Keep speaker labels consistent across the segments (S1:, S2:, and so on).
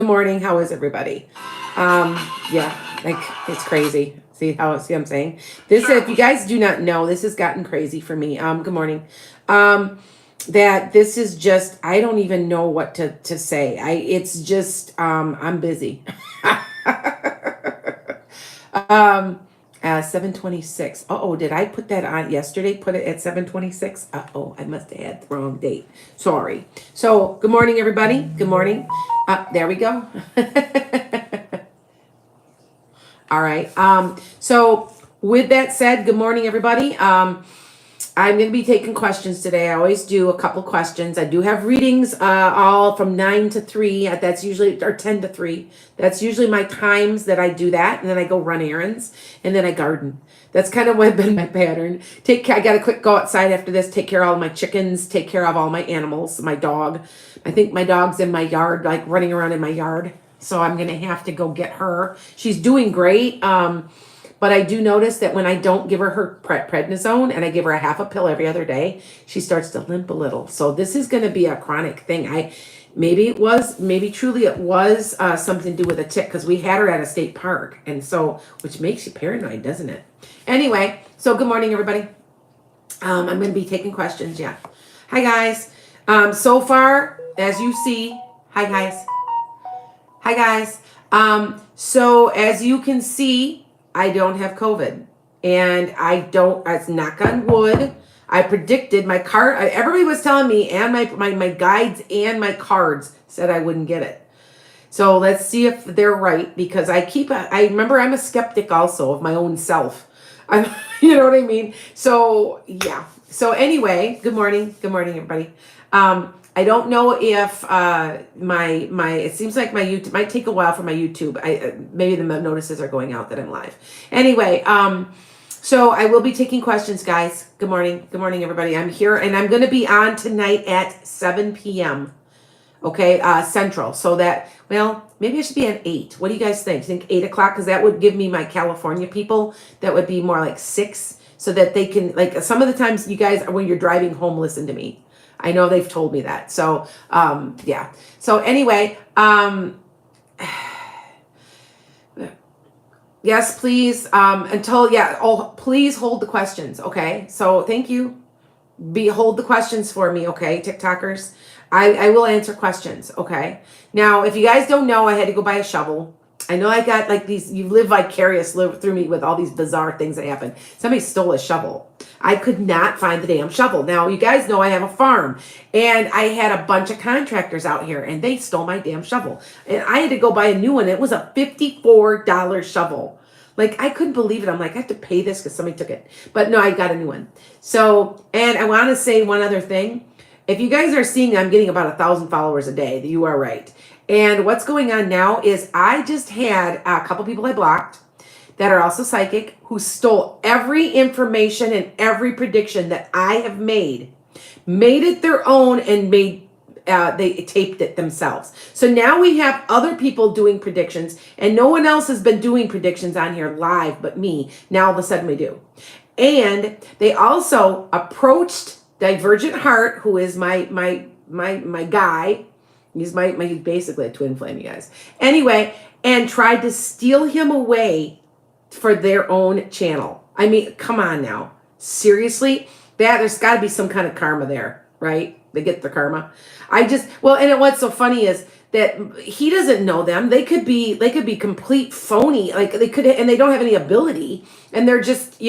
S1: morning. How is everybody? Um, yeah, like it's crazy. See what I'm saying? This, if you guys do not know, this has gotten crazy for me. Good morning. Um, that this is just I don't even know what to say. It's just I'm busy. um 7:26. Oh, did I put that on yesterday? Put it at 7:26. Oh, I must have had the wrong date. Sorry. So, good morning, everybody. Good morning. There we go. All right. So with that said, good morning, everybody. I'm going to be taking questions today. I always do a couple questions. I do have readings all from 9 to 3. That's usually, or 10 to 3. That's usually my times that I do that. And then I go run errands and then I garden. That's kind of what been my pattern. I got to quick go outside after this, take care of all my chickens, take care of all my animals, my dog. I think my dog's in my yard, like running around in my yard. So I'm going to have to go get her. She's doing great. But I do notice that when I don't give her prednisone and I give her a half a pill every other day, she starts to limp a little. So this is going to be a chronic thing. Maybe truly it was something to do with a tick because we had her at a state park. And so, which makes you paranoid, doesn't it? Anyway, so good morning, everybody. I'm going to be taking questions. Yeah. Hi, guys. So far, as you see, hi, guys. Hi, guys. So as you can see, I don't have COVID, and it's knock on wood. I predicted my card. Everybody was telling me, and my guides and my cards said I wouldn't get it. So let's see if they're right, because I remember I'm a skeptic also of my own self. You know what I mean? So yeah. So anyway, good morning, everybody. I don't know if it seems like my YouTube might take a while for my YouTube. Maybe the notices are going out that I'm live. Anyway, so I will be taking questions, guys. Good morning, everybody. I'm here, and I'm going to be on tonight at 7 p.m. Okay, Central. So that, well, maybe I should be at 8. What do you guys think? You think 8 o'clock? Because that would give me my California people. That would be more like 6, so that they can, like, some of the times you guys, when you're driving home, listen to me. I know they've told me that. So, yeah. So anyway, yes, please, please hold the questions. Okay. So thank you. Hold the questions for me. Okay. TikTokers. I will answer questions. Okay. Now, if you guys don't know, I had to go buy a shovel. I know I got like these, you live through me with all these bizarre things that happen. Somebody stole a shovel. I could not find the damn shovel. Now, you guys know I have a farm, and I had a bunch of contractors out here, and they stole my damn shovel. And I had to go buy a new one. It was a $54 shovel. Like, I couldn't believe it. I'm like, I have to pay this because somebody took it. But no, I got a new one. So, and I want to say one other thing. If you guys are seeing, I'm getting about 1,000 followers a day. You are right. And what's going on now is I just had a couple people I blocked that are also psychic who stole every information and every prediction that I have made it their own, and they taped it themselves. So now we have other people doing predictions, and no one else has been doing predictions on here live but me. Now all of a sudden we do. And they also approached Divergent Heart, who is my guy. He's he's basically a twin flame, you guys. Anyway, and tried to steal him away for their own channel. I mean, come on now. Seriously? There's got to be some kind of karma there, right? They get the karma. What's so funny is that he doesn't know them. They could be complete phony. Like and they don't have any ability, and they're just,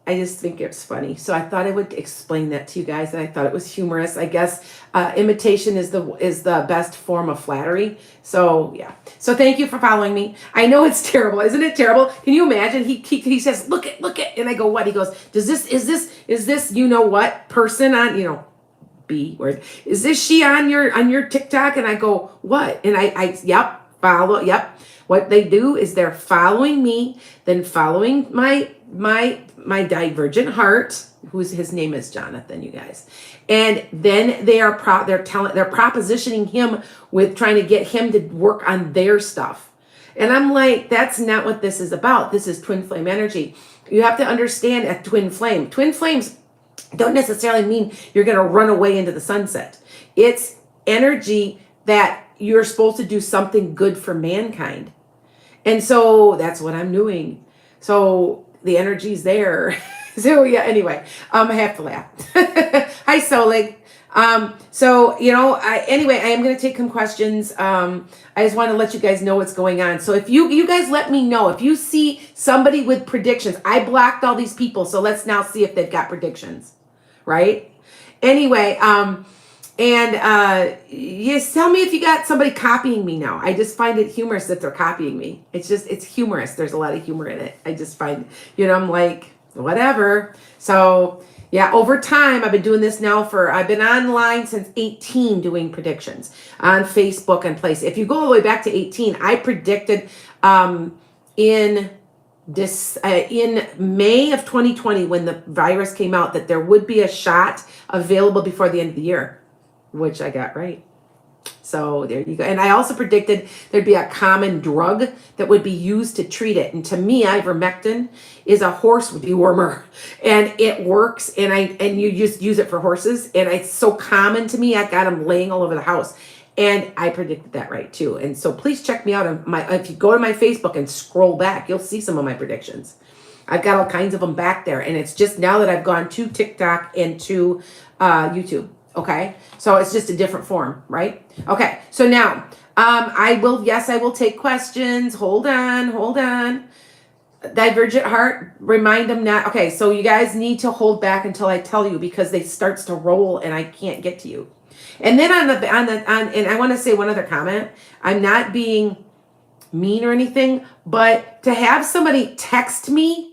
S1: I just think it's funny. So I thought I would explain that to you guys, and I thought it was humorous. I guess imitation is the best form of flattery. So yeah. So thank you for following me. I know it's terrible, isn't it terrible? Can you imagine? He says, look it, and I go, what? He goes, is this you know what person on B word, is this she on your TikTok? And I go, what? And I yep, follow, yep. What they do is they're following me, then following my Divergent Heart, his name is Jonathan, you guys. And then they're propositioning him with trying to get him to work on their stuff. And I'm like, that's not what this is about. This is twin flame energy. You have to understand a twin flame. Twin flames don't necessarily mean you're going to run away into the sunset. It's energy that you're supposed to do something good for mankind. And so that's what I'm doing. So the energy's there. So yeah, anyway, I have to laugh. Hi, Solig. So, anyway, I am going to take some questions. I just want to let you guys know what's going on. So if you guys let me know, if you see somebody with predictions, I blocked all these people. So let's now see if they've got predictions, right? Anyway, yes, tell me if you got somebody copying me now. I just find it humorous that they're copying me. It's humorous. There's a lot of humor in it. I just find, I'm like, whatever. So yeah, over time, I've been doing this now I've been online since 18 doing predictions on Facebook and place. If you go all the way back to 18, I predicted in May of 2020, when the virus came out, that there would be a shot available before the end of the year, which I got right. So there you go. And I also predicted there'd be a common drug that would be used to treat it. And to me, ivermectin is a horse dewormer, and it works. And you just use it for horses. And it's so common to me. I got them laying all over the house. And I predicted that right too. And so please check me out if you go to my Facebook and scroll back, you'll see some of my predictions. I've got all kinds of them back there. And it's just now that I've gone to TikTok and to YouTube. Okay, so it's just a different form, right? Okay, so now I will take questions. Hold on. Divergent heart, remind them not. Okay, so you guys need to hold back until I tell you, because they starts to roll and I can't get to you. And then and I want to say one other comment. I'm not being mean or anything, but to have somebody text me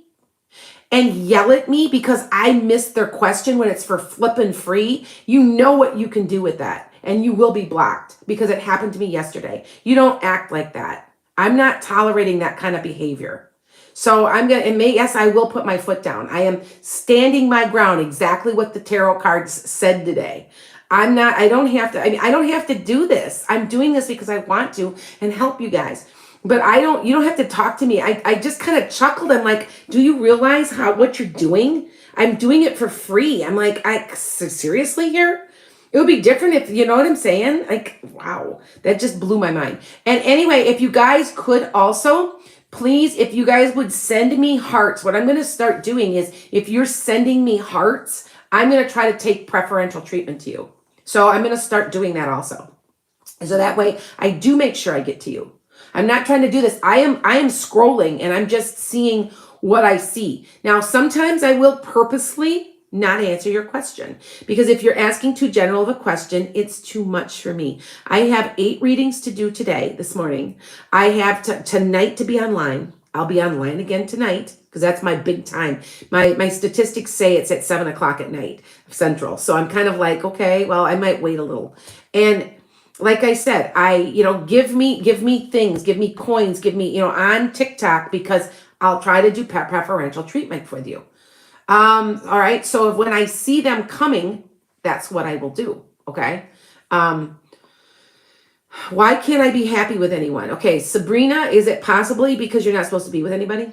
S1: and yell at me because I missed their question when it's for flipping free, you know what you can do with that. And you will be blocked, because it happened to me yesterday. You don't act like that. I'm not tolerating that kind of behavior. So yes, I will put my foot down. I am standing my ground, exactly what the tarot cards said today. I don't have to do this. I'm doing this because I want to and help you guys. But you don't have to talk to me. I just kind of chuckled. I'm like, do you realize what you're doing? I'm doing it for free. I'm like, seriously here? It would be different if, you know what I'm saying? Like, wow, that just blew my mind. And anyway, if you guys could also, please, if you guys would send me hearts, what I'm going to start doing is, if you're sending me hearts, I'm going to try to take preferential treatment to you. So I'm going to start doing that also. So that way I do make sure I get to you. I'm not trying to do this. I am scrolling and I'm just seeing what I see. Now, sometimes I will purposely not answer your question, because if you're asking too general of a question, it's too much for me. I have 8 readings to do this morning. I have tonight to be online. I'll be online again tonight, because that's my big time. My statistics say it's at 7:00 at night Central. So I'm kind of like, okay, well, I might wait a little. And like I said, give me things, give me coins, give me, on TikTok, because I'll try to do preferential treatment with you. All right. So when I see them coming, that's what I will do. Okay. Why can't I be happy with anyone? Okay. Sabrina, is it possibly because you're not supposed to be with anybody?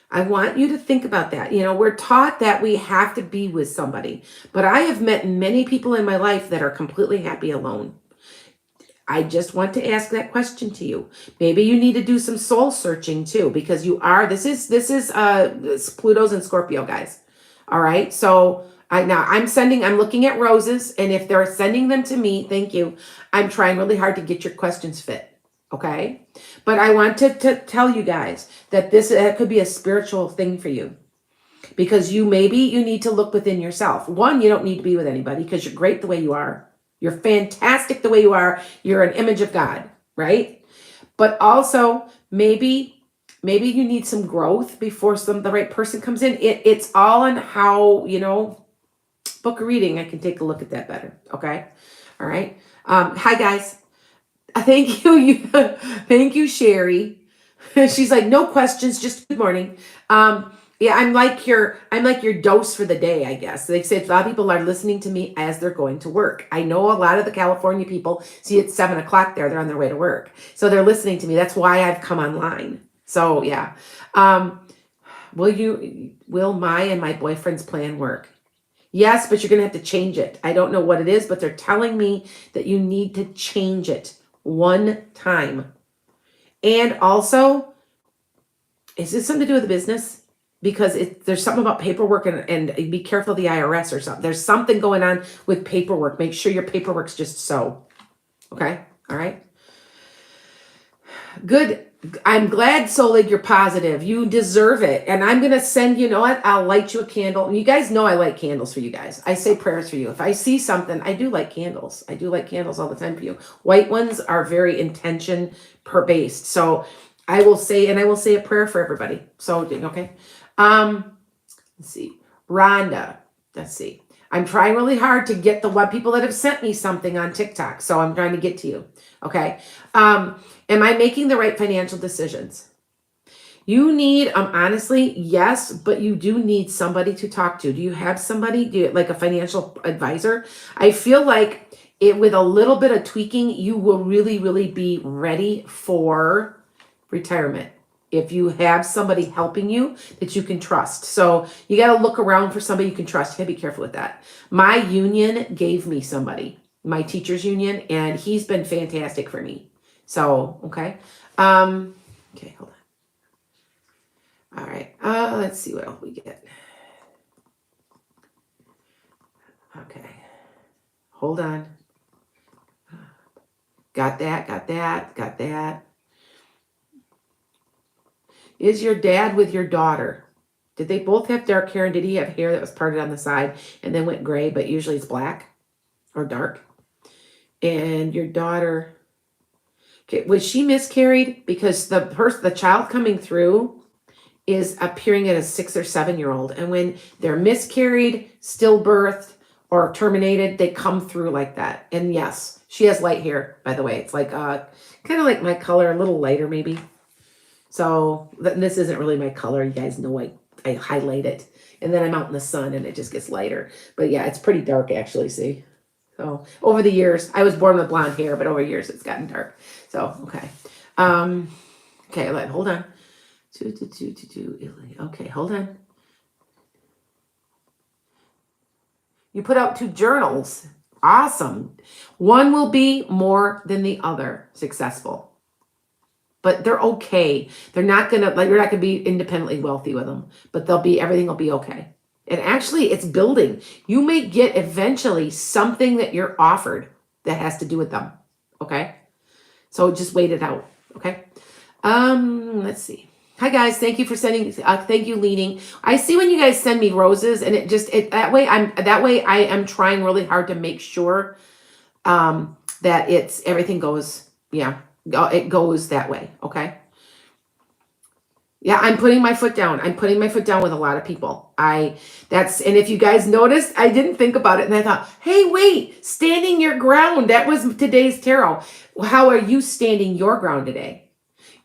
S1: I want you to think about that. We're taught that we have to be with somebody, but I have met many people in my life that are completely happy alone. I just want to ask that question to you. Maybe you need to do some soul searching too, because this is Pluto's in Scorpio, guys. All right. So I'm looking at roses, and if they're sending them to me, thank you. I'm trying really hard to get your questions fit. Okay. But I want to tell you guys that this could be a spiritual thing for you, because you need to look within yourself. One, you don't need to be with anybody, because you're great the way you are. You're fantastic the way you are. You're an image of God, right? But also, maybe you need some growth before the right person comes in. It's all on how, book a reading. I can take a look at that better. Okay. All right. Hi guys. Thank you. Thank you, Sherry. She's like, no questions, just good morning. Yeah, I'm like your dose for the day, I guess. They say a lot of people are listening to me as they're going to work. I know a lot of the California people, see it's 7:00 there, they're on their way to work. So they're listening to me. That's why I've come online. So yeah. Will my and my boyfriend's plan work? Yes, but you're going to have to change it. I don't know what it is, but they're telling me that you need to change it. one time. And also, is this something to do with the business? Because there's something about paperwork and be careful of the IRS or something. There's something going on with paperwork. Make sure your paperwork's just so. Okay? All right? Good. I'm glad, Solig, you're positive. You deserve it. And I'm going to send, you know what? I'll light you a candle. And you guys know I light candles for you guys. I say prayers for you. If I see something, I do light candles. I do light candles all the time for you. White ones are very intention per based. So I will say a prayer for everybody. So, okay. Let's see. Rhonda. Let's see. I'm trying really hard to get the web people that have sent me something on TikTok. So I'm trying to get to you. Okay. Am I making the right financial decisions? You need, honestly, yes, but you do need somebody to talk to. Do you have somebody, like a financial advisor? I feel like with a little bit of tweaking, you will really, really be ready for retirement. If you have somebody helping you that you can trust. So you got to look around for somebody you can trust. You got to be careful with that. My union gave me somebody, my teacher's union, and he's been fantastic for me. So, okay. Okay, hold on. All right. Let's see what else we get. Okay. Hold on. Got that. Is your dad with your daughter? Did they both have dark hair, and did he have hair that was parted on the side and then went gray, but usually it's black or dark? And your daughter, okay, was she miscarried? Because the child coming through is appearing at a 6 or 7 year old. And when they're miscarried, stillbirthed, or terminated, they come through like that. And yes, she has light hair, by the way. It's like kind of like my color, a little lighter maybe. So this isn't really my color. You guys know I highlight it. And then I'm out in the sun and it just gets lighter. But yeah, it's pretty dark actually, see? So over the years, I was born with blonde hair, but over years it's gotten dark. So, okay. Okay, hold on. Okay, hold on. You put out 2 journals. Awesome. One will be more than the other successful. But they're okay. They're not going to, like, you're not going to be independently wealthy with them, but everything will be okay. And actually it's building. You may get eventually something that you're offered that has to do with them. Okay. So just wait it out. Okay. Let's see. Hi guys. Thank you for sending, thank you, Leaning. I see when you guys send me roses and that way I am trying really hard to make sure, that everything goes, yeah, it goes that way. Okay. Yeah, I'm putting my foot down. I'm putting my foot down with a lot of people. And if you guys noticed, I didn't think about it. And I thought, hey, wait, standing your ground. That was today's tarot. How are you standing your ground today?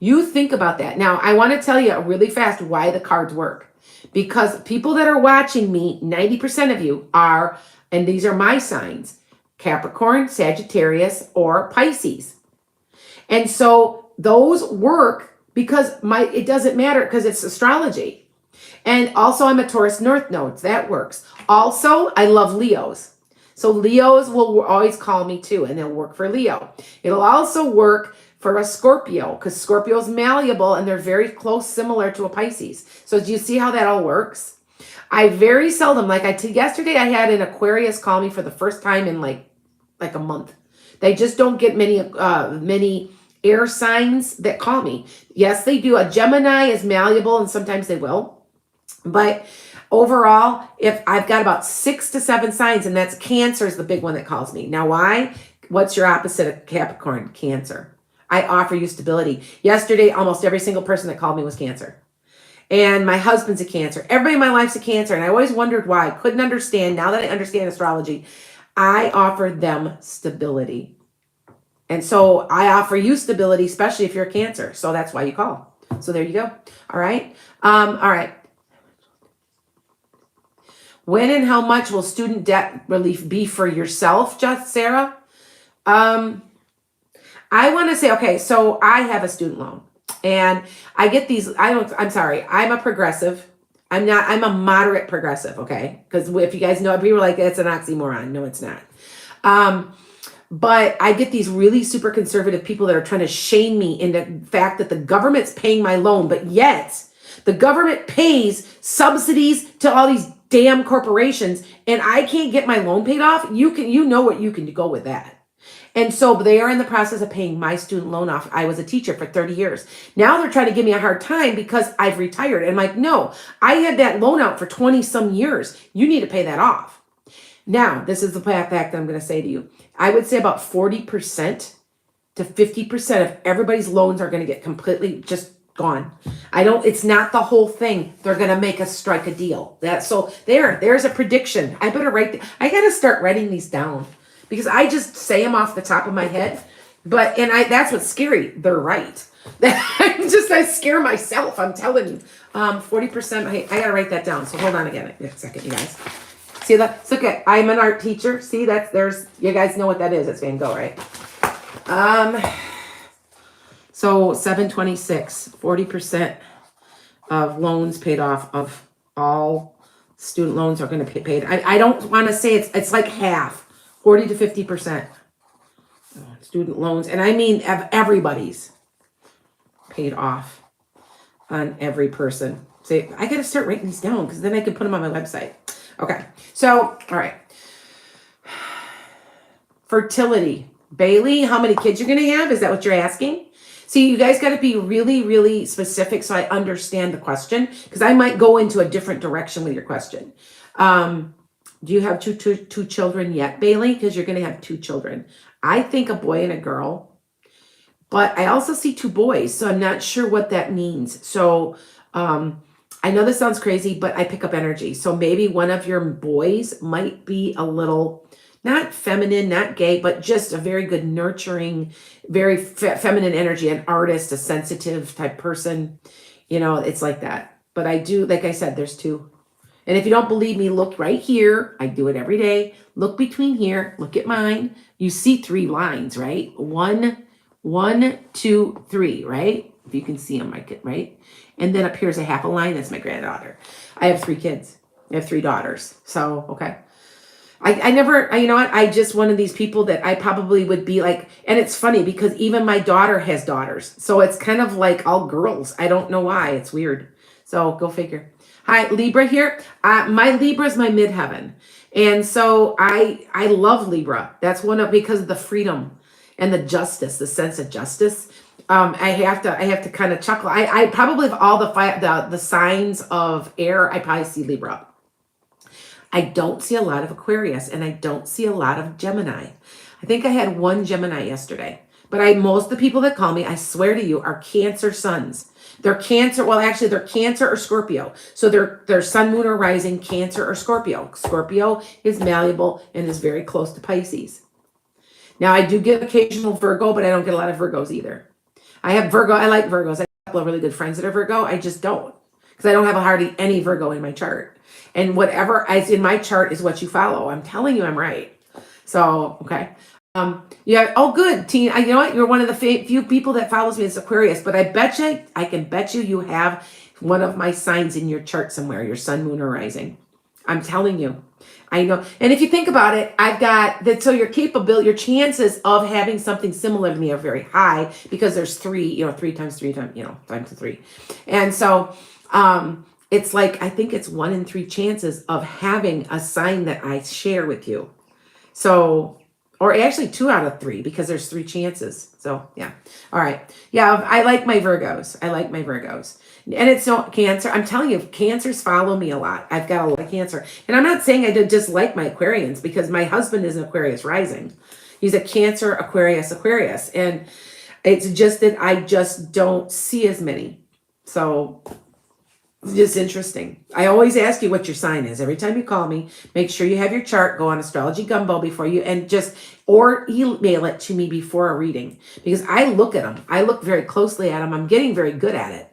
S1: You think about that. Now, I want to tell you really fast why the cards work. Because people that are watching me, 90% of you are, and these are my signs, Capricorn, Sagittarius, or Pisces. And so those work because it doesn't matter because it's astrology. And also I'm a Taurus North Node. That works. Also, I love Leos. So Leos will always call me too, and they'll work for Leo. It'll also work for a Scorpio because Scorpio is malleable and they're very close, similar to a Pisces. So do you see how that all works? I very seldom, yesterday I had an Aquarius call me for the first time in like a month. They just don't get many air signs that call me. Yes, they do. A Gemini is malleable and sometimes they will. But overall, if I've got about 6 to 7 signs, and that's Cancer is the big one that calls me. Now, why? What's your opposite of Capricorn? Cancer. I offer you stability. Yesterday, almost every single person that called me was Cancer. And my husband's a Cancer. Everybody in my life's a Cancer. And I always wondered why. I couldn't understand. Now that I understand astrology, I offered them stability. And so I offer you stability, especially if you're a Cancer. So that's why you call. So there you go. All right. All right. When and how much will student debt relief be for yourself, just Sarah? I want to say, okay, so I have a student loan and I get these, I'm sorry, I'm a progressive. I'm a moderate progressive. Okay. Because if you guys know, people are like, it's an oxymoron. No, it's not. But I get these really super conservative people that are trying to shame me into the fact that the government's paying my loan, but yet the government pays subsidies to all these damn corporations and I can't get my loan paid off. You know what, you can go with that. And so they are in the process of paying my student loan off. I was a teacher for 30 years. Now they're trying to give me a hard time because I've retired. And I'm like, no, I had that loan out for 20 some years. You need to pay that off. Now, this is the fact that I'm going to say to you. I would say about 40% to 50% of everybody's loans are going to get completely just gone. It's not the whole thing. They're going to make us strike a deal. There's a prediction. I got to start writing these down because I just say them off the top of my head. That's what's scary. They're right. I scare myself. I'm telling you. 40%. I got to write that down. So hold on again a second, you guys. See that? It's okay. I'm an art teacher. See, you guys know what that is. It's Van Gogh, right? So 726, 40% of loans paid off of all student loans are going to be paid. I don't want to say it's like half, 40 to 50% student loans. And I mean, everybody's paid off on every person. So I got to start writing these down because then I can put them on my website. Okay. So, all right. Fertility. Bailey, how many kids you're going to have? Is that what you're asking? See, you guys got to be really, really specific so I understand the question because I might go into a different direction with your question. Do you have two children yet, Bailey? Because you're going to have 2 children. I think a boy and a girl, but I also see 2 boys, so I'm not sure what that means. So I know this sounds crazy, but I pick up energy. So maybe one of your boys might be a little, not feminine, not gay, but just a very good nurturing, very feminine energy, an artist, a sensitive type person. It's like that. But I do, like I said, there's 2. And if you don't believe me, look right here. I do it every day. Look between here. Look at mine. You see 3 lines, right? 1, 2, 3, right? If you can see them, right? And then up here's a half a line. That's my granddaughter. I have 3 kids. I have 3 daughters. So, okay. I never, you know what? I just one of these people that I probably would be like, and it's funny because even my daughter has daughters. So it's kind of like all girls. I don't know why. It's weird. So go figure. Hi, Libra here. My Libra is my midheaven. And so I love Libra. That's because of the freedom and the justice, the sense of justice. I have to kind of chuckle. I probably have all the signs of air. I probably see Libra. I don't see a lot of Aquarius and I don't see a lot of Gemini. I think I had 1 Gemini yesterday, but most of the people that call me, I swear to you, are Cancer suns. They're Cancer. Well, actually they're Cancer or Scorpio. So they're sun, moon, or rising, Cancer or Scorpio. Scorpio is malleable and is very close to Pisces. Now I do get occasional Virgo, but I don't get a lot of Virgos either. I have Virgo. I like Virgos. I have a couple of really good friends that are Virgo. I just don't because I don't have hardly any Virgo in my chart. And whatever is in my chart is what you follow. I'm telling you, I'm right. So, okay. Yeah. Oh, good, Teen. You know what? You're one of the few people that follows me as Aquarius, but I can bet you have one of my signs in your chart somewhere, your sun, moon, or rising. I'm telling you. I know. And if you think about it, I've got that. So your chances of having something similar to me are very high because there's 3, 3 times 3 times, times 3. And so, it's like, I think it's 1 in 3 chances of having a sign that I share with you. So, or actually 2 out of 3 because there's 3 chances. So yeah. All right. Yeah. I like my Virgos. And it's no Cancer. I'm telling you, Cancers follow me a lot. I've got a lot of Cancer. And I'm not saying I just like my Aquarians because my husband is an Aquarius rising. He's a Cancer, Aquarius. And it's just that I just don't see as many. So it's just interesting. I always ask you what your sign is. Every time you call me, make sure you have your chart, go on Astrology Gumbo before you, or email it to me before a reading because I look at them. I look very closely at them. I'm getting very good at it.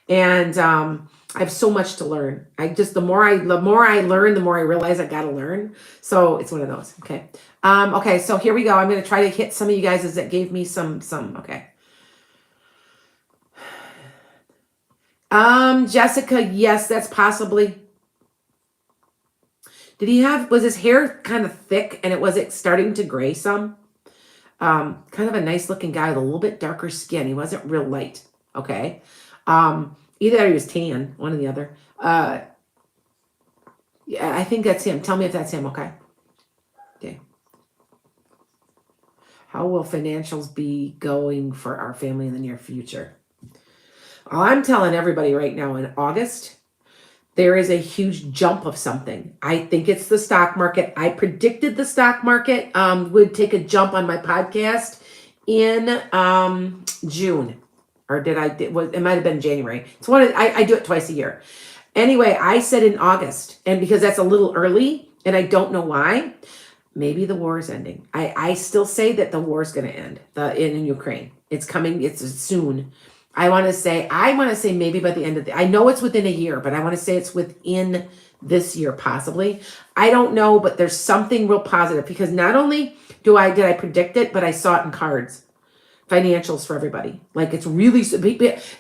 S1: And I have so much to learn. The more I learn, the more I realize I got to learn. So it's one of those. Okay. Okay. So here we go. I'm going to try to hit some of you guys that gave me some, okay. Jessica, yes, that's possibly. Was his hair kind of thick and was it starting to gray some? kind of a nice looking guy with a little bit darker skin. He wasn't real light. Okay. Either he was tan, one or the other. Yeah, I think that's him. Tell me if that's him. Okay. Okay. How will financials be going for our family in the near future? Well, I'm telling everybody right now in August, there is a huge jump of something. I think it's the stock market. I predicted the stock market would take a jump on my podcast in June. Or did I? It might have been January. It's I do it twice a year. Anyway, I said in August, and because that's a little early, and I don't know why. Maybe the war is ending. I still say that the war is going to end in Ukraine. It's coming. It's soon. I want to say maybe by the end of I know it's within a year, but I want to say it's within this year, possibly. I don't know, but there's something real positive because not only did I predict it, but I saw it in cards, financials for everybody. Like it's really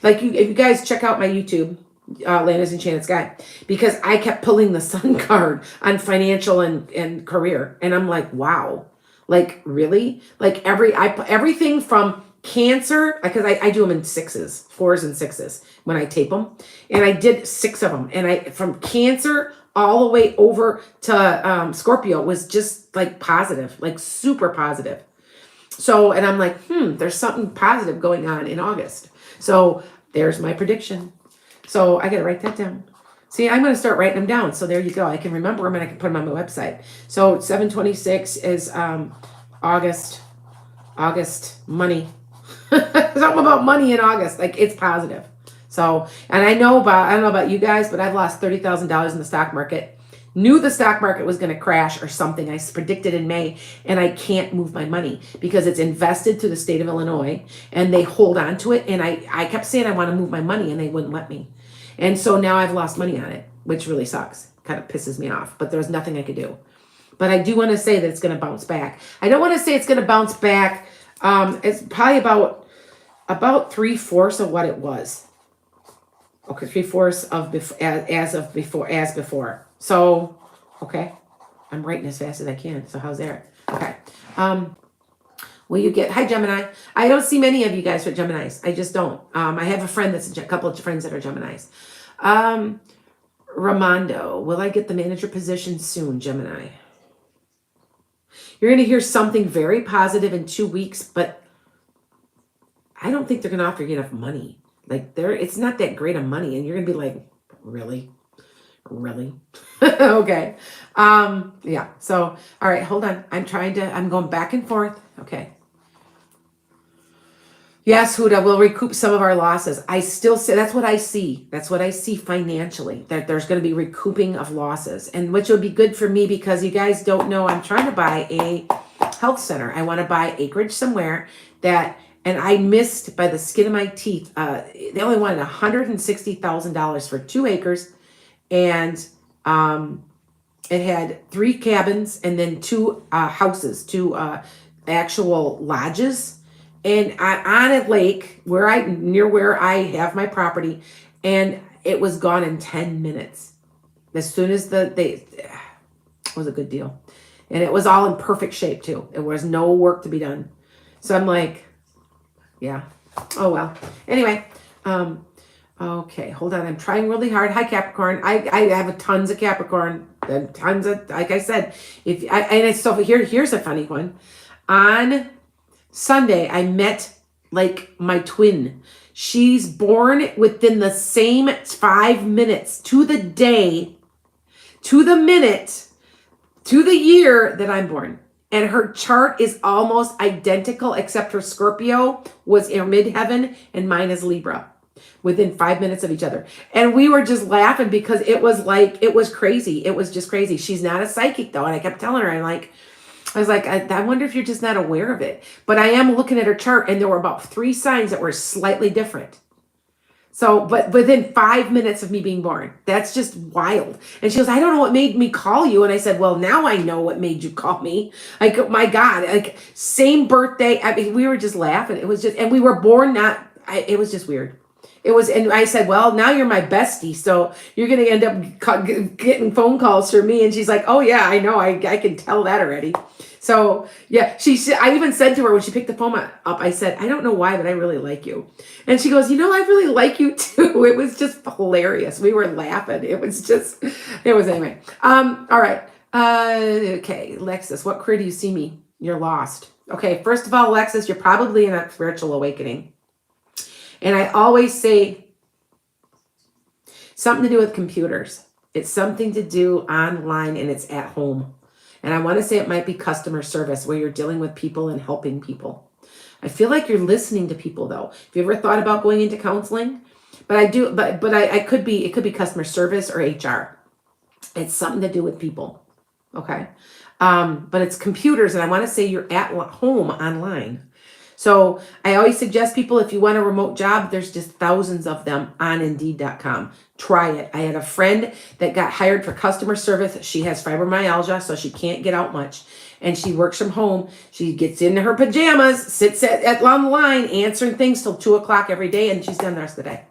S1: like if you guys check out my YouTube, Lana's Enchanted Sky, because I kept pulling the sun card on financial and career, and I'm like, wow, like really, like everything from Cancer, because I do them in 6s, 4s and 6s when I tape them, and I did 6 of them, and I from Cancer all the way over to Scorpio was just like positive, like super positive. So, and I'm like, there's something positive going on in August. So there's my prediction. So I got to write that down. See, I'm going to start writing them down. So there you go. I can remember them and I can put them on my website. So 7/26 is August money. Something about money in August. Like it's positive. So, and I don't know about you guys, but I've lost $30,000 in the stock market. Knew the stock market was going to crash or something. I predicted in May, and I can't move my money because it's invested through the state of Illinois and they hold on to it. And I kept saying I want to move my money and they wouldn't let me. And so now I've lost money on it, which really sucks. Kind of pisses me off, but there's nothing I could do. But I do want to say that it's going to bounce back. I don't want to say it's going to bounce back. It's probably about 3/4 of what it was. Okay, 3/4 of as before. So, okay, I'm writing as fast as I can. So how's that? Okay. Will you get, hi Gemini. I don't see many of you guys with Geminis. I just don't. I have a couple of friends that are Geminis. Ramondo, will I get the manager position soon, Gemini? You're going to hear something very positive in 2 weeks, but I don't think they're going to offer you enough money. Like it's not that great of money. And you're going to be like, really? Okay. Yeah. So, all right, hold on. I'm going back and forth. Okay. Yes, Huda, we'll recoup some of our losses. I still say that's what I see. That's what I see financially, that there's going to be recouping of losses, and which would be good for me because you guys don't know, I'm trying to buy a health center. I want to buy acreage somewhere and I missed by the skin of my teeth. They only wanted $160,000 for 2 acres. And it had 3 cabins and then 2 houses, 2 actual lodges, and on a lake near where I have my property, and it was gone in 10 minutes. As soon as it was a good deal, and it was all in perfect shape too. There was no work to be done. So I'm like, yeah, oh well. Anyway, okay, hold on. I'm trying really hard. Hi, Capricorn. I have tons of Capricorn. And tons of, like I said, here's a funny one. On Sunday, I met like my twin. She's born within the same 5 minutes to the day, to the minute, to the year that I'm born. And her chart is almost identical, except her Scorpio was in midheaven and mine is Libra. Within 5 minutes of each other. And we were just laughing because it was crazy. It was just crazy. She's not a psychic though. And I kept telling her, I was like, I wonder if you're just not aware of it. But I am looking at her chart and there were about 3 signs that were slightly different. So, but within 5 minutes of me being born, that's just wild. And she goes, I don't know what made me call you. And I said, well, now I know what made you call me. Like, my God, like same birthday. I mean, we were just laughing. It was just, and we were born it was just weird. It was, and I said, well, now you're my bestie, so you're going to end up getting phone calls from me. And she's like, oh yeah, I know. I can tell that already. So yeah, I even said to her when she picked the phone up, I said, I don't know why, but I really like you. And she goes, I really like you too. It was just hilarious. We were laughing. It was anyway. All right. Okay, Lexus, what career do you see me? You're lost. Okay, first of all, Lexus, you're probably in a spiritual awakening. And I always say something to do with computers. It's something to do online and it's at home. And I want to say it might be customer service where you're dealing with people and helping people. I feel like you're listening to people though. Have you ever thought about going into counseling? But it could be customer service or HR. It's something to do with people. Okay. But it's computers and I want to say you're at home online. So I always suggest people, if you want a remote job, there's just thousands of them on Indeed.com. Try it. I had a friend that got hired for customer service. She has fibromyalgia, so she can't get out much. And she works from home. She gets into her pajamas, sits on the line, answering things till 2:00 every day, and she's done the rest of the day.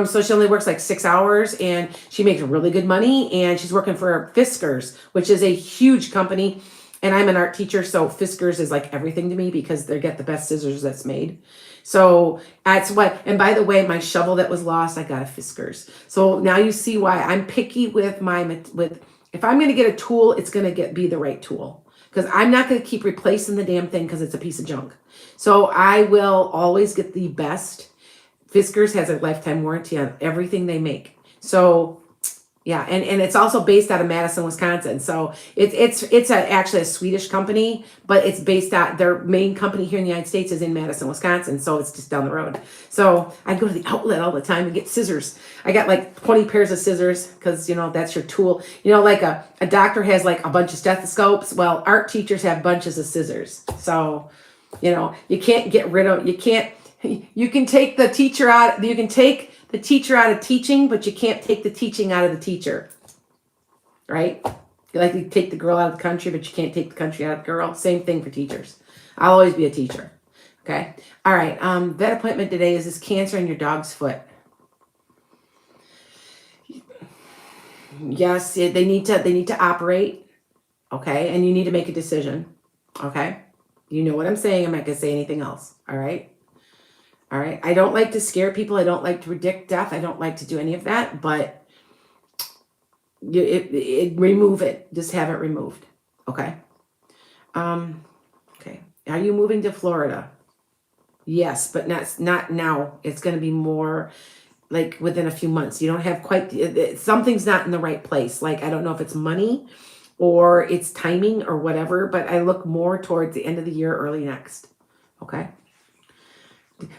S1: So she only works like 6 hours and she makes really good money, and she's working for Fiskars, which is a huge company. And I'm an art teacher, so Fiskars is like everything to me because they get the best scissors that's made. So that's what, and by the way, my shovel that was lost, I got a Fiskars. So now you see why I'm picky with if I'm going to get a tool, it's going to be the right tool. Because I'm not going to keep replacing the damn thing because it's a piece of junk. So I will always get the best. Fiskars has a lifetime warranty on everything they make. So yeah, and it's also based out of Madison, Wisconsin. So it's actually a Swedish company, but it's based out, their main company here in the United States is in Madison, Wisconsin. So it's just down the road. So I go to the outlet all the time and get scissors. I got like 20 pairs of scissors because, that's your tool. Like a doctor has like a bunch of stethoscopes. Well, art teachers have bunches of scissors. So, you can't get rid of, you can take the teacher out, you can take the teacher out of teaching, but you can't take the teaching out of the teacher, right? You take the girl out of the country, but you can't take the country out of the girl. Same thing for teachers. I'll always be a teacher. Okay. All right. Vet appointment today is this cancer in your dog's foot. Yes, they need to operate. Okay. And you need to make a decision. Okay. You know what I'm saying. I'm not going to say anything else. All right. All right. I don't like to scare people. I don't like to predict death. I don't like to do any of that, but remove it. Just have it removed. Okay. Okay. Are you moving to Florida? Yes, but not now. It's going to be more like within a few months. You don't have something's not in the right place. Like, I don't know if it's money or it's timing or whatever, but I look more towards the end of the year, early next. Okay.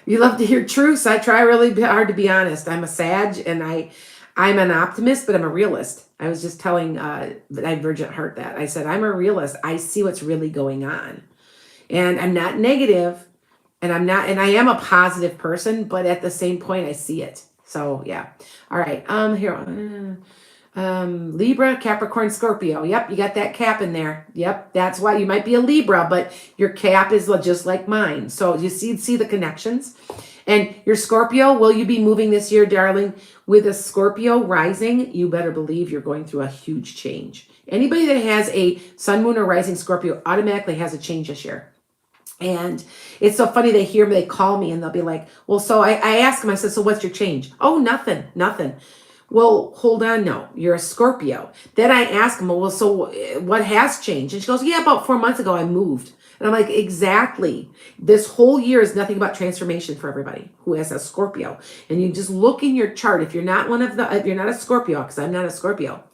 S1: You love to hear truths. I try really hard to be honest. I'm a Sag and I'm an optimist, but I'm a realist. I was just telling Divergent Heart that. I said, I'm a realist. I see what's really going on. And I'm not negative, and I am a positive person, but at the same point, I see it. So yeah. All right. Here. Libra, Capricorn, Scorpio. Yep, you got that cap in there. Yep, that's why you might be a Libra, but your cap is just like mine. So you see the connections. And your Scorpio, will you be moving this year, darling? With a Scorpio rising, you better believe you're going through a huge change. Anybody that has a sun, moon, or rising Scorpio automatically has a change this year. And it's so funny, they call me and they'll be like, well, so I ask them, I said, so what's your change? Oh, nothing. Well, hold on, no, you're a Scorpio. Then I ask him, well, so what has changed? And she goes, yeah, about 4 months ago, I moved. And I'm like, exactly. This whole year is nothing about transformation for everybody who has a Scorpio. And you just look in your chart. If you're not if you're not a Scorpio, because I'm not a Scorpio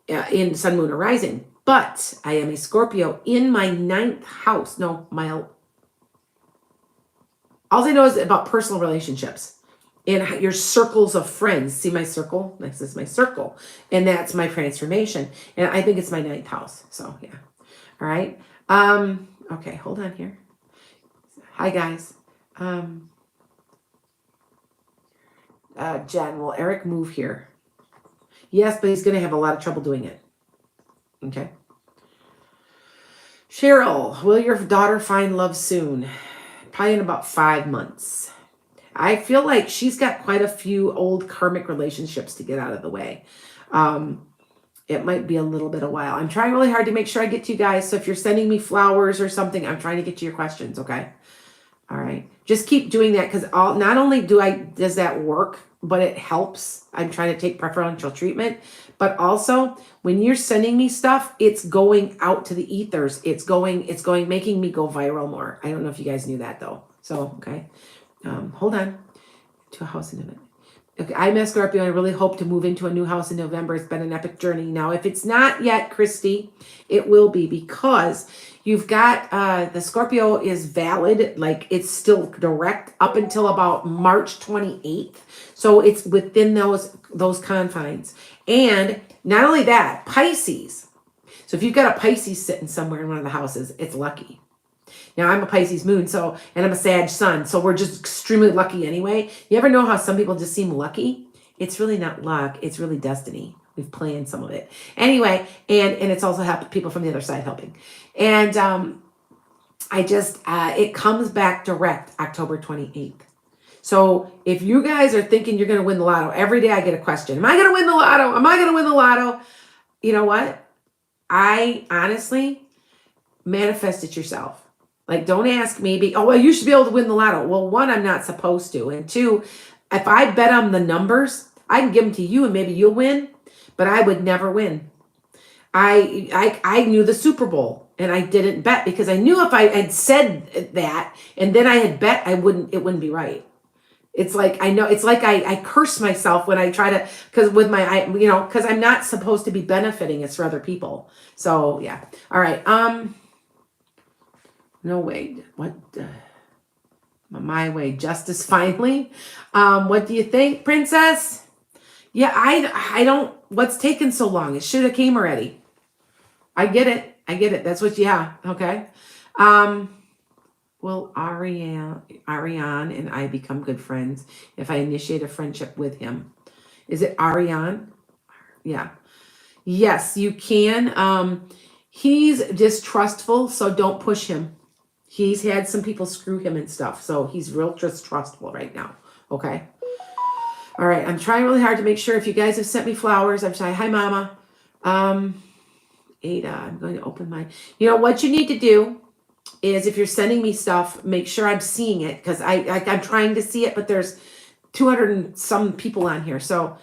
S1: in sun, moon, or rising, but I am a Scorpio in my 9th house. No, all I know is about personal relationships. In your circles of friends. See my circle? This is my circle. And that's my transformation. And I think it's my 9th house. So yeah. All right. Okay, hold on here. Hi guys. Jen, will Eric move here? Yes, but he's going to have a lot of trouble doing it. Okay. Cheryl, will your daughter find love soon? Probably in about 5 months. I feel like she's got quite a few old karmic relationships to get out of the way. It might be a little bit a while. I'm trying really hard to make sure I get to you guys. So if you're sending me flowers or something, I'm trying to get to your questions. Okay. All right. Just keep doing that because not only does that work, but it helps. I'm trying to take preferential treatment, but also when you're sending me stuff, it's going out to the ethers. It's going, making me go viral more. I don't know if you guys knew that though. So, okay. Hold on. To a house in November. Okay, I'm a Scorpio. I really hope to move into a new house in November. It's been an epic journey. Now, if it's not yet, Christy, it will be because you've got the Scorpio is valid, like it's still direct up until about March 28th. So it's within those confines. And not only that, Pisces. So if you've got a Pisces sitting somewhere in one of the houses, it's lucky. Now I'm a Pisces moon, and I'm a Sag sun, so we're just extremely lucky anyway. You ever know how some people just seem lucky? It's really not luck, it's really destiny. We've planned some of it. Anyway, and it's also helped people from the other side helping. And it comes back direct October 28th. So if you guys are thinking you're going to win the lotto, every day I get a question. Am I going to win the lotto? Am I going to win the lotto? You know what? I honestly manifest it yourself. Like, don't ask me, well, you should be able to win the lotto. Well, one, I'm not supposed to. And two, if I bet on the numbers, I can give them to you and maybe you'll win, but I would never win. I knew the Super Bowl and I didn't bet because I knew if I had said that and then I had bet, it wouldn't be right. It's like, I know, it's like I curse myself when I try to, because I'm not supposed to be benefiting. It's for other people. So yeah. All right. No way. What? My way. Justice finally. What do you think, Princess? Yeah, I don't. What's taken so long? It should have came already. I get it. That's what. Yeah. Okay. Will Ariane and I become good friends if I initiate a friendship with him? Is it Ariane? Yeah. Yes, you can. He's distrustful, so don't push him. He's had some people screw him and stuff. So he's real distrustful right now. Okay. All right. I'm trying really hard to make sure if you guys have sent me flowers. I'm sorry. Hi, Mama. Ada, I'm going to open my, what you need to do is if you're sending me stuff, make sure I'm seeing it because I'm trying to see it, but there's 200 and some people on here. So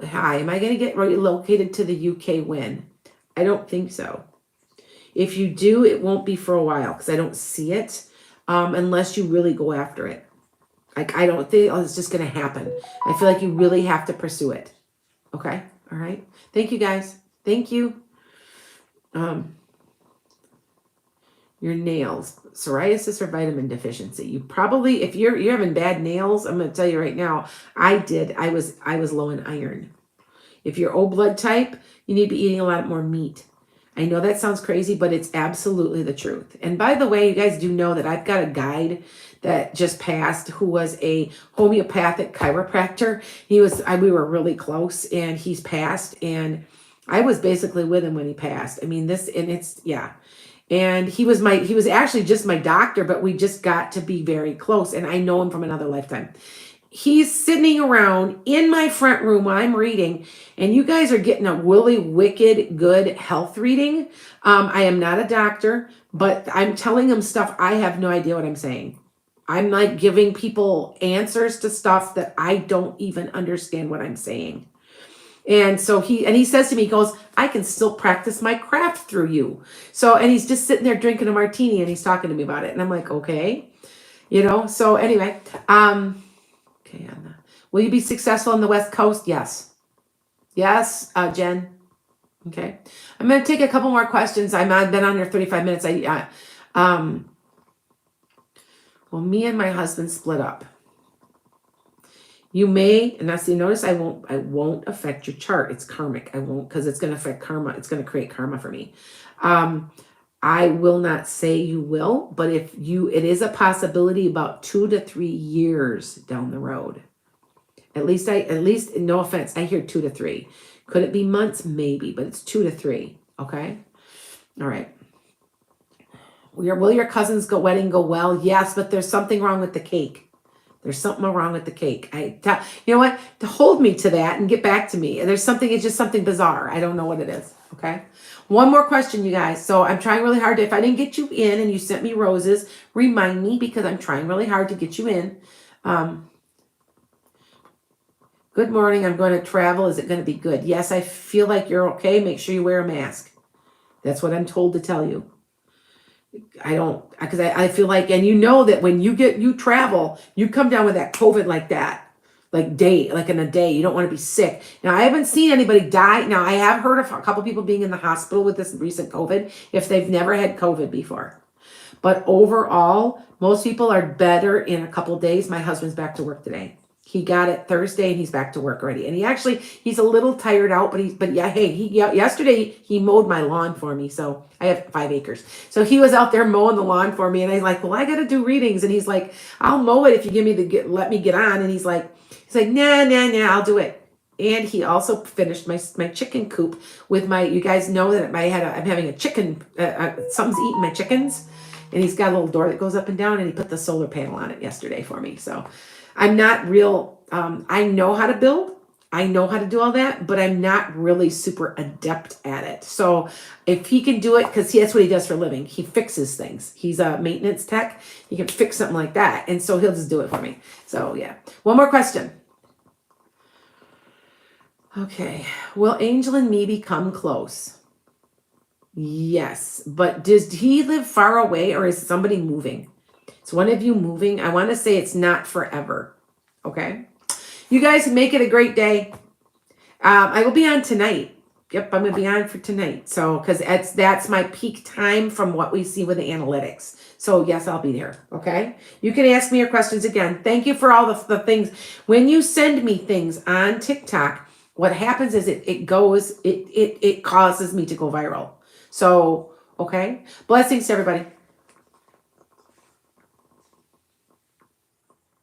S1: hi, am I going to get relocated to the UK when? I don't think so. If you do, it won't be for a while because I don't see it unless you really go after it. Like, I don't think it's just going to happen. I feel like you really have to pursue it. Okay. All right. Thank you, guys. Thank you. Your nails, psoriasis or vitamin deficiency. You probably, if you're having bad nails, I'm going to tell you right now, I was low in iron. If you're O blood type, you need to be eating a lot more meat. I know that sounds crazy, but it's absolutely the truth. And by the way, you guys do know that I've got a guide that just passed who was a homeopathic chiropractor. We were really close and he's passed and I was basically with him when he passed. I mean, and he was actually just my doctor, but we just got to be very close and I know him from another lifetime. He's sitting around in my front room while I'm reading, and you guys are getting a really wicked good health reading. I am not a doctor, but I'm telling him stuff. I have no idea what I'm saying. I'm like giving people answers to stuff that I don't even understand what I'm saying. And so he says to me, he goes, I can still practice my craft through you. So, and he's just sitting there drinking a martini and he's talking to me about it. And I'm like, okay, so anyway, okay, will you be successful on the West Coast? Yes. Yes, Jen. Okay. I'm going to take a couple more questions. I've been on here 35 minutes. Well, me and my husband split up. You may, and that's, notice I won't affect your chart. It's karmic. I won't, because it's going to affect karma. It's going to create karma for me. I will not say you will, but it is a possibility about 2 to 3 years down the road. At least, no offense, I hear 2 to 3. Could it be months? Maybe, but it's 2 to 3. Okay. All right. Will your cousin's wedding go well? Yes, but there's something wrong with the cake. There's something wrong with the cake. You know what? To hold me to that and get back to me. There's something, it's just something bizarre. I don't know what it is. Okay. One more question, you guys. So I'm trying really hard if I didn't get you in and you sent me roses, remind me because I'm trying really hard to get you in. Good morning. I'm going to travel. Is it going to be good? Yes, I feel like you're okay. Make sure you wear a mask. That's what I'm told to tell you. I don't, because I feel like, and you know that when you travel, you come down with that COVID like that, like in a day, you don't want to be sick. Now, I haven't seen anybody die. Now, I have heard of a couple people being in the hospital with this recent COVID, if they've never had COVID before. But overall, most people are better in a couple days. My husband's back to work today. He got it Thursday and he's back to work already. And he's a little tired out, yesterday he mowed my lawn for me. So I have 5 acres. So he was out there mowing the lawn for me. And I was like, well, I got to do readings. And he's like, I'll mow it if you let me get on. And he's like, nah, I'll do it. And he also finished my chicken coop with you guys know that I'm having a chicken, something's eating my chickens. And he's got a little door that goes up and down and he put the solar panel on it yesterday for me. So I'm not real, I know how to build. I know how to do all that, but I'm not really super adept at it. So if he can do it, because that's what he does for a living. He fixes things. He's a maintenance tech. He can fix something like that. And so he'll just do it for me. So yeah. One more question. Okay. Will Angel and me become close? Yes. But does he live far away or is somebody moving? It's one of you moving. I want to say it's not forever. Okay. You guys make it a great day. I will be on tonight. Yep. I'm going to be on for tonight. So, cause that's my peak time from what we see with the analytics. So yes, I'll be there. Okay. You can ask me your questions again. Thank you for all the things. When you send me things on TikTok, what happens is it causes me to go viral. So, okay. Blessings to everybody.